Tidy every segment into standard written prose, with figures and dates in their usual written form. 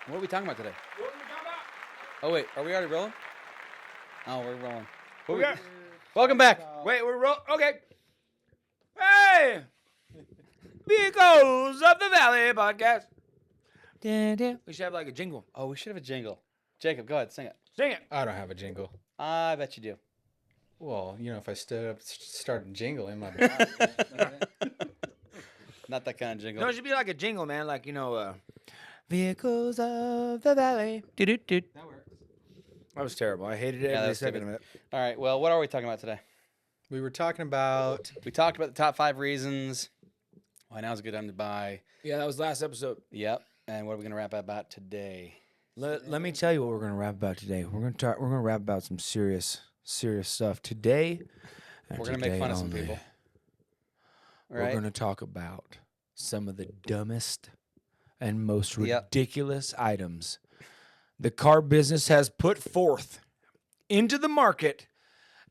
What are we talking about today? What are we talking about? Oh, wait. Are we already rolling? Oh, we're rolling. Okay. Welcome back. Wait, we're okay. Hey! Vehicles of the Valley podcast. We should have like a jingle. Oh, we should have a jingle. Jacob, go ahead. Sing it. Sing it. I don't have a jingle. I bet you do. Well, if I stood up, started jingling, my Not that kind of jingle. No, it should be like a jingle, man. Like, Vehicles of the Valley. Do-do-do. That works. That was terrible. I hated it Yeah, every that's second stupid. of it. All right. Well, what are we talking about today? We were talking about We talked about the top 5 reasons why now's a good time to buy. Yeah, that was last episode. Yep. And what are we going to rap about today? Let me tell you what we're gonna rap about today. We're gonna rap about some serious stuff today. And We're going to make today fun of some only. people. All We're right. going to talk about some of the dumbest and most Yep. ridiculous items the car business has put forth into the market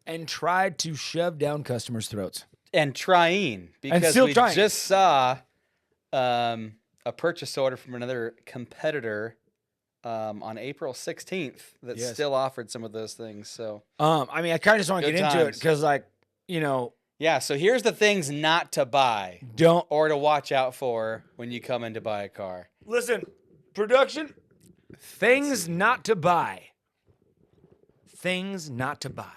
and tried to shove down customers' throats. And trying, because still we trying. just saw a purchase order from another competitor on April 16th that Yes. still offered some of those things. So I mean, I kind of just want to Good get into it times. because, yeah, so here's the things not to buy don't or to watch out for when you come in to buy a car. listen. Production, things not to buy. Things not to buy.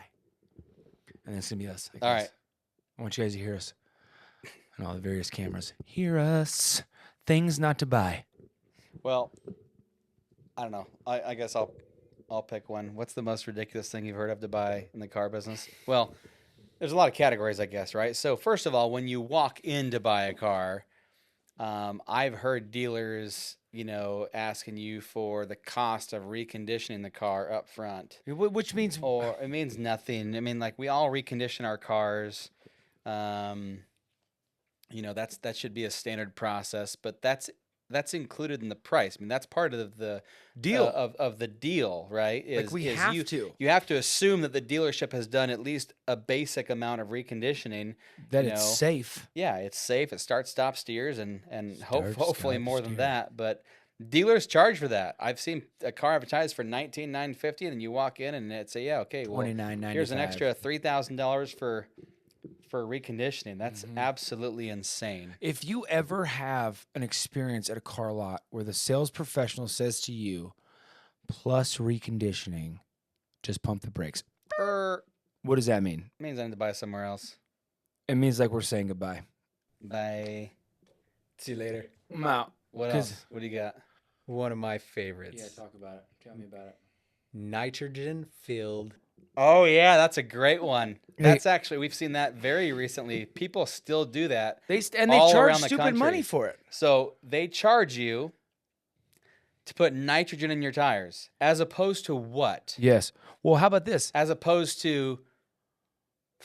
And it's gonna be us. I All guess. right. I want you guys to hear us on all the various cameras. Hear us. Things not to buy. Well, I don't know. I guess I'll pick one. What's the most ridiculous thing you've heard of to buy in the car business? Well, there's a lot of categories, I guess, right? So first of all, when you walk in to buy a car, I've heard dealers, asking you for the cost of reconditioning the car up front. Which means Or it means nothing. I mean, like we all recondition our cars. That should be a standard process, but that's included in the price. I mean, that's part of the deal. of the deal, right? We is have you, to. You have to assume that the dealership has done at least a basic amount of reconditioning. that you it's know. safe. Yeah, it's safe. It starts, stop, steers, and Start, hopefully stop, more than steer. that. But dealers charge for that. I've seen a car advertised for $19,950, and then you walk in and it's okay, well, $29.95. here's an extra $3,000 for reconditioning. That's Mm-hmm. absolutely insane. If you ever have an experience at a car lot where the sales professional says to you, plus reconditioning, just pump the brakes. What does that mean? Means I need to buy somewhere else. It means like we're saying goodbye. Bye. see you later. I'm out. What 'Cause- else? What do you got? One of my favorites. talk about it. Tell me about it. Nitrogen filled. Oh yeah, that's a great one. Hey. That's actually, we've seen that very recently. People still do that. They all charge around the stupid country. money for it. So they charge you to put nitrogen in your tires, as opposed to what? Yes. Well, how about this? As opposed to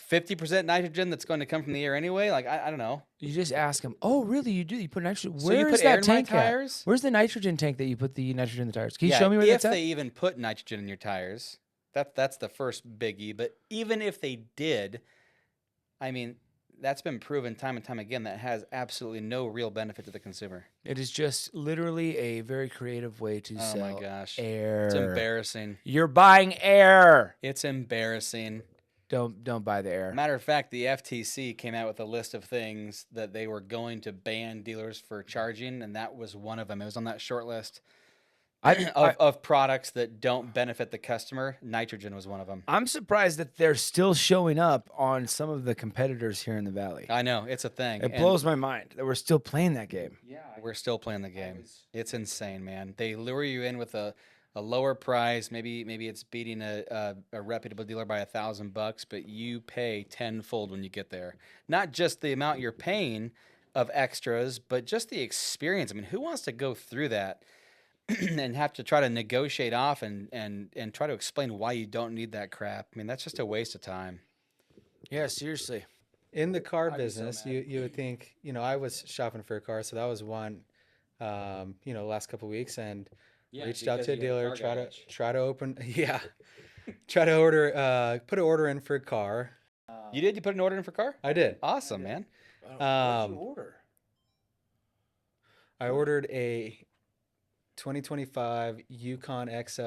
50% nitrogen that's going to come from the air anyway. Like I don't know. You just ask them, oh, really? You do? You put nitrogen? So Where you is put air that in my tank at? tires? Where's the nitrogen tank that you put the nitrogen in the tires? Can you Yeah, show me where if that's at? they even put nitrogen in your tires. That's the first biggie. But even if they did, I mean, that's been proven time and time again that has absolutely no real benefit to the consumer. It is just literally a very creative way to Oh sell my gosh. air. It's embarrassing. You're buying air. It's embarrassing. Don't buy the air. Matter of fact, the FTC came out with a list of things that they were going to ban dealers for charging, and that was one of them. It was on that short list of products that don't benefit the customer. Nitrogen was one of them. I'm surprised that they're still showing up on some of the competitors here in the Valley. I know, it's a thing. It and blows my mind that we're still playing that game. We're still playing the game. It's insane, man. They lure you in with a lower price. Maybe it's beating a reputable dealer by $1,000, but you pay tenfold when you get there. Not just the amount you're paying of extras, but just the experience. I mean, who wants to go through that and have to try to negotiate off and try to explain why you don't need that crap? I mean, that's just a waste of time. Yeah, seriously. In the car I'd be so business, mad. you would think, I was shopping for a car, so that was one, last couple of weeks, and reached out to a dealer, try to open, try to order, put an order in for a car. You did? You put an order in for a car? I did. Awesome, man. What Um, did you order? I ordered a 2025 Yukon XL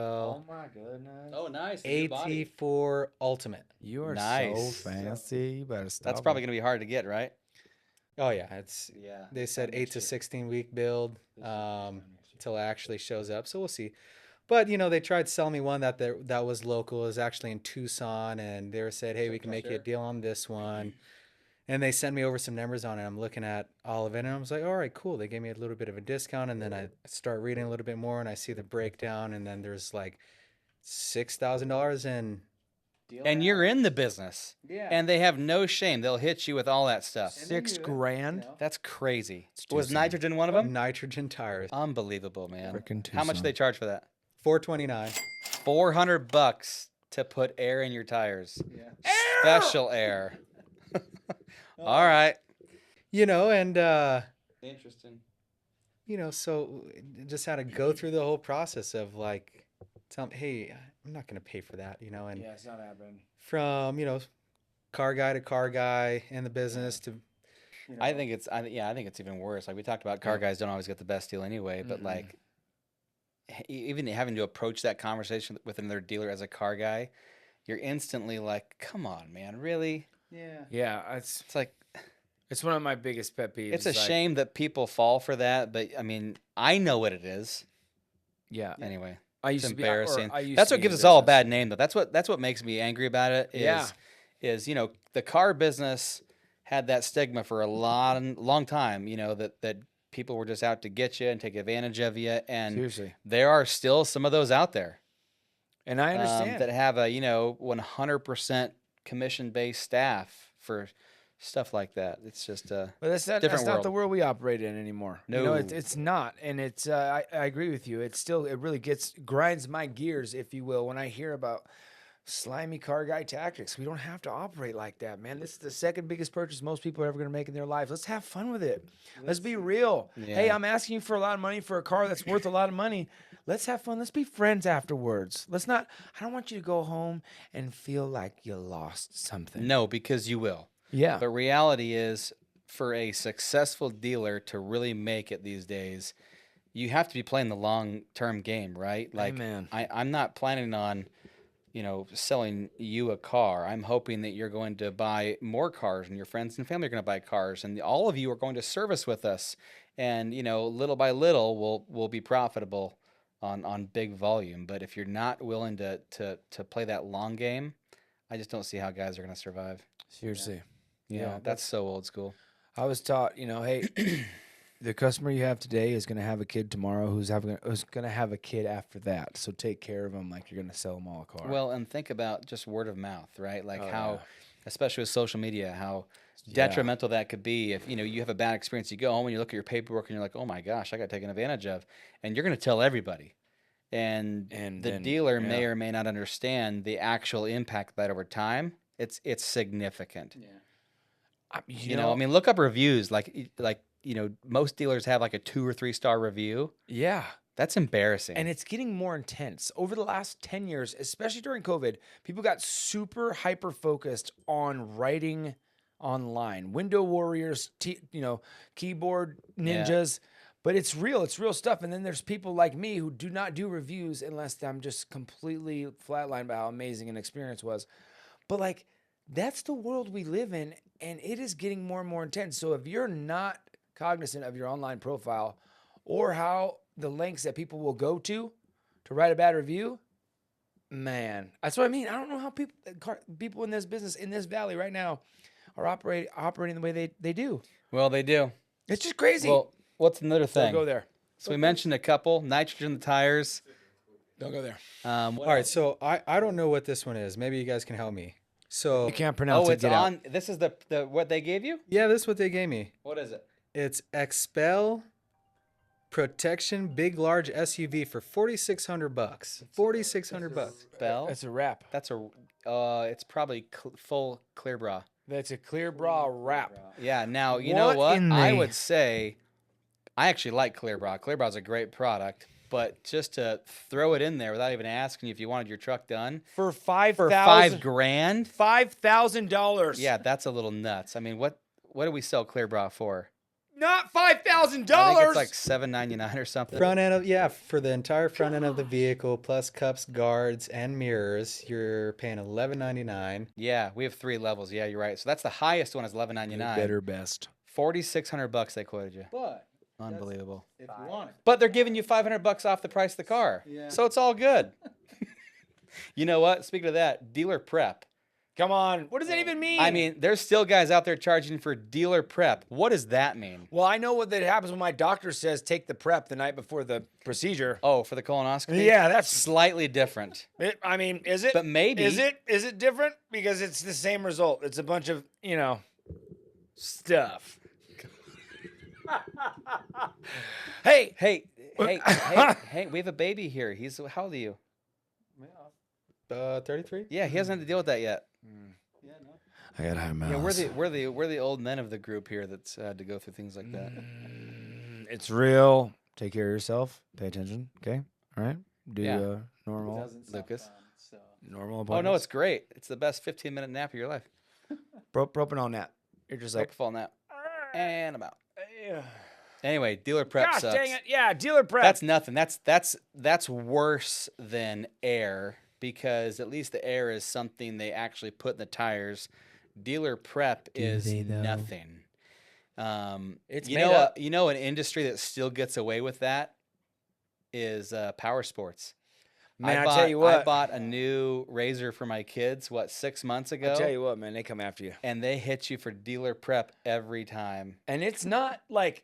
my goodness. Oh, nice. AT4 Ultimate. You are Nice. so fancy. You better stop. That's probably going to be hard to get, right? Oh yeah, it's Yeah. they said 8 to 16 week build until it actually shows up. So we'll see. But they tried selling me one that was local. It was actually in Tucson, and they said, "Hey, we can make you a deal on this one." And they sent me over some numbers on it. I'm looking at all of it, and I was like, "All right, cool." They gave me a little bit of a discount, and then I start reading a little bit more, and I see the breakdown, and then there's like $6,000 in. And you're in the business. Yeah. And they have no shame. They'll hit you with all that stuff. $6,000. That's crazy. It's Was Tucson. nitrogen one of them? Nitrogen tires. Unbelievable, man. Frickin' How much do Tucson. they charge for that? $429. $400 to put air in your tires. Special air. All right. And Interesting. so just had to go through the whole process of like, tell them, hey, I'm not gonna pay for that, and Yeah, it's not happening. from car guy to car guy in the business to. I think it's even worse. Like we talked about, car guys don't always get the best deal anyway. But like, even having to approach that conversation with another dealer as a car guy, you're instantly like, "Come on, man, really?" Yeah, it's like one of my biggest pet peeves. it's a shame that people fall for that. But I mean, I know what it is. Yeah. Anyway, I it's used embarrassing. to be. That's what gives us all a bad name, though. That's what makes me angry about it. Is the car business had that stigma for a long time. That people were just out to get you and take advantage of you, and Seriously. there are still some of those out there. And I understand that have a 100% commission-based staff for stuff like that. It's just But that's not different the world. world we operate in anymore. No. It's not, and it's. I agree with you. It really grinds my gears, if you will, when I hear about slimy car guy tactics. We don't have to operate like that, man. This is the second biggest purchase most people are ever going to make in their life. Let's have fun with it. Let's be real. Hey, I'm asking you for a lot of money for a car that's worth a lot of money. Let's have fun. Let's be friends afterwards. Let's not. I don't want you to go home and feel like you lost something. No, because you will. Yeah. But reality is, for a successful dealer to really make it these days, you have to be playing the long-term game, right? Like, Amen. I'm not planning on, selling you a car. I'm hoping that you're going to buy more cars, and your friends and family are going to buy cars, and all of you are going to service with us, and little by little, we'll be profitable on big volume. But if you're not willing to play that long game, I just don't see how guys are going to survive. Seriously. Yeah, that's so old school. I was taught, hey, the customer you have today is going to have a kid tomorrow who's going to have a kid after that. So take care of them like you're going to sell them all a car. Well, and think about just word of mouth, right? Like Oh, yeah. especially with social media, how detrimental that could be if you have a bad experience. You go home and you look at your paperwork and you're like, oh my gosh, I got taken advantage of, and you're going to tell everybody. And the then, dealer may or may not understand the actual impact of that over time. It's significant. Yeah. I mean, look up reviews. Like most dealers have like a 2 or 3 star review. Yeah. That's embarrassing. And it's getting more intense. Over the last 10 years, especially during COVID, people got super hyper focused on writing online. Window warriors, keyboard ninjas. But it's real stuff. And then there's people like me who do not do reviews unless I'm just completely flatlined by how amazing an experience was. But like, that's the world we live in, and it is getting more and more intense. So if you're not cognizant of your online profile or how the lengths that people will go to write a bad review, man, that's what I mean. I don't know how people in this business, in this valley right now, are operating the way they do. Well, they do. It's just crazy. Well, what's another thing? Don't go there. So we mentioned a couple: nitrogen in the tires. Don't go there. All right, so I don't know what this one is. Maybe you guys can help me. So You can't pronounce it. it's Get out. on. This is the what they gave you. yeah, this is what they gave me. What is it? It's Expel Protection Big Large SUV for $4,600. $4,600. Bell. That's a wrap. That's a. It's probably full clear bra. That's a clear bra wrap. Yeah. Now you know What what in I the- would say. I actually like Clear Bra. Clear Bra is a great product, but just to throw it in there without even asking you if you wanted your truck done For for $5,000. $5,000. $5,000. Yeah, that's a little nuts. I mean, what do we sell Clear Bra for? Not $5,000. I think it's like $799 or something. Front end of for the entire front end of the vehicle plus cups, guards, and mirrors, you're paying $11.99. Yeah, we have 3 levels. Yeah, you're right. So that's the highest one is $11.99. Better best. $4,600 they quoted you. But Unbelievable. if you want it. But they're giving you $500 off the price of the car. Yeah. So it's all good. You know what? Speaking of that, dealer prep. Come on. What does that even mean? I mean, there's still guys out there charging for dealer prep. What does that mean? well, I know what that happens when my doctor says take the prep the night before the procedure. Oh, for the colonoscopy? Yeah, that's Slightly different. I mean, is it? But maybe. Is it different? Because it's the same result. It's a bunch of, stuff. Hey, Hey, we have a baby here. He's how old are you? 33? Yeah, he hasn't had to deal with that yet. Yeah, no. I got high Yeah, we're the old men of the group here that's had to go through things like that. It's real. Take care of yourself. Pay attention. Okay. All right. Do Yeah. normal. Lucas. Normal Oh appointments. no, it's great. It's the best 15-minute nap of your life. Propanol nap. You're just like, Propofol nap. And I'm out. yeah. Anyway, dealer prep Gosh sucks. dang it. Yeah, dealer prep. That's nothing. That's worse than air because at least the air is something they actually put in the tires. Dealer prep is they, though? nothing. It's you made know up. an industry that still gets away with that is power sports. Man, I tell you what. I bought a new Razor for my kids 6 months ago, I tell you what, man, they come after you. and they hit you for dealer prep every time. And it's not like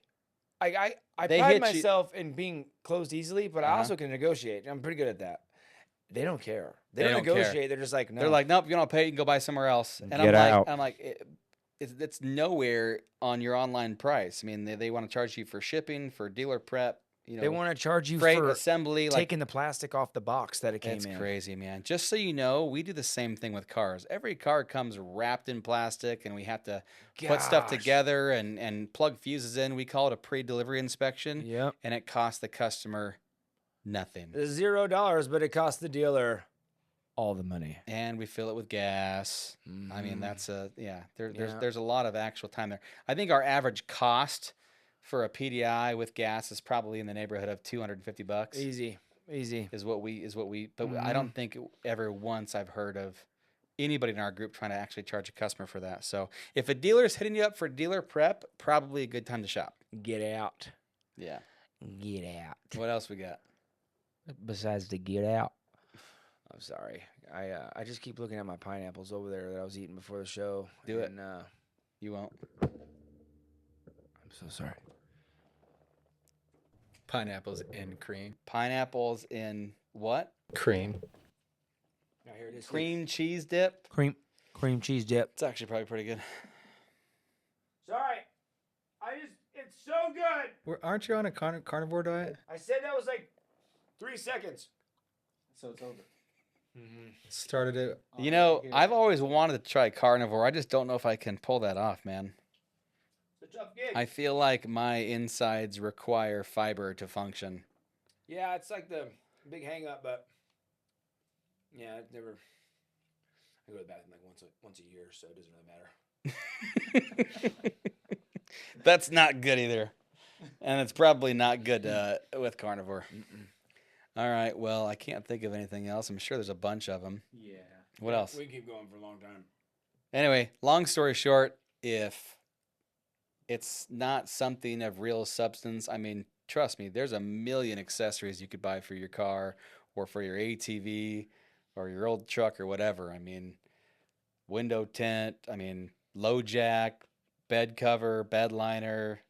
I They pride hit you- myself in being closed easily, but I Uh-huh. also can negotiate. I'm pretty good at that. They don't care. They, They don't don't care. negotiate. They're just like, no. They're like, nope, you don't pay. You can go buy somewhere else. And Get out. I'm like, it's nowhere on your online price. I mean, they want to charge you for shipping, for dealer prep. they want to charge you freight for assembly. taking the plastic off the box that it came It's in. crazy, man. Just so you know, we do the same thing with cars. Every car comes wrapped in plastic, and we have to put stuff Gosh. together and plug fuses in. We call it a pre-delivery inspection, Yep. and it costs the customer nothing. It's $0, but it costs the dealer all the money. And we fill it with gas. I mean, Mhm. that's Yeah. there's a lot of actual time there. I think our average cost for a PDI with gas is probably in the neighborhood of $250. Easy. Is what we but I Mm-hmm. don't think ever once I've heard of anybody in our group trying to actually charge a customer for that. So if a dealer is hitting you up for dealer prep, probably a good time to shop. Get out. Yeah. Get out. What else we got? Besides the get out. I'm sorry. I just keep looking at my pineapples over there that I was eating before the show. Do it. and, You won't. I'm so sorry. Pineapples and cream. Pineapples in what? Cream. Now here it is. Cream cheese dip. Cream cheese dip. It's actually probably pretty good. Sorry. It's so good. Aren't you on a carnivore diet? I said that was like 3 seconds. So it's over. Started it. You know, I've always wanted to try carnivore. I just don't know if I can pull that off, man. It's a tough gig. I feel like my insides require fiber to function. Yeah, it's like the big hang up, but yeah, it never. I go to the bathroom like once a year, so it doesn't really matter. That's not good either. And it's probably not good with carnivore. All right. Well, I can't think of anything else. I'm sure there's a bunch of them. Yeah. What else? We can keep going for a long time. Anyway, long story short, if it's not something of real substance, I mean, trust me, there's a million accessories you could buy for your car or for your ATV or your old truck or whatever. I mean, window tint, I mean, low jack, bed cover, bed liner.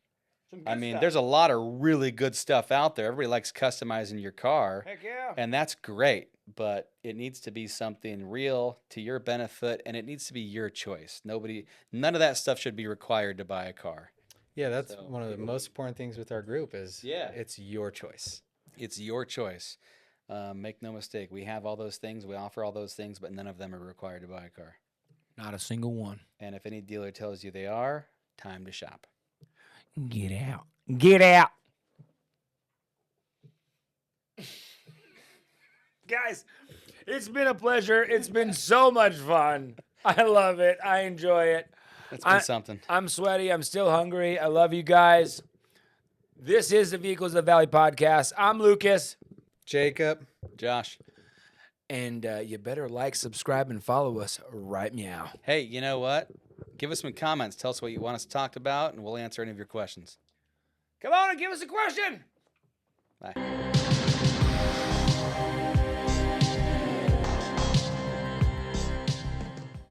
I mean, there's a lot of really good stuff out there. Everybody likes customizing your car. Heck yeah. And that's great, but it needs to be something real to your benefit, and it needs to be your choice. None of that stuff should be required to buy a car. Yeah, that's So- one of the most important things with our group is it's your choice. It's your choice. Make no mistake. We have all those things. We offer all those things, but none of them are required to buy a car. Not a single one. And if any dealer tells you they are, time to shop. Get out. Get out. Guys, it's been a pleasure. It's been so much fun. I love it. I enjoy it. It's been something. I'm sweaty. I'm still hungry. I love you guys. This is the Vehicles of the Valley podcast. I'm Lucas. Jacob. Josh. And you better like, subscribe, and follow us right meow. Hey, you know what? Give us some comments. Tell us what you want us to talk about, and we'll answer any of your questions. Come on and give us a question. Bye.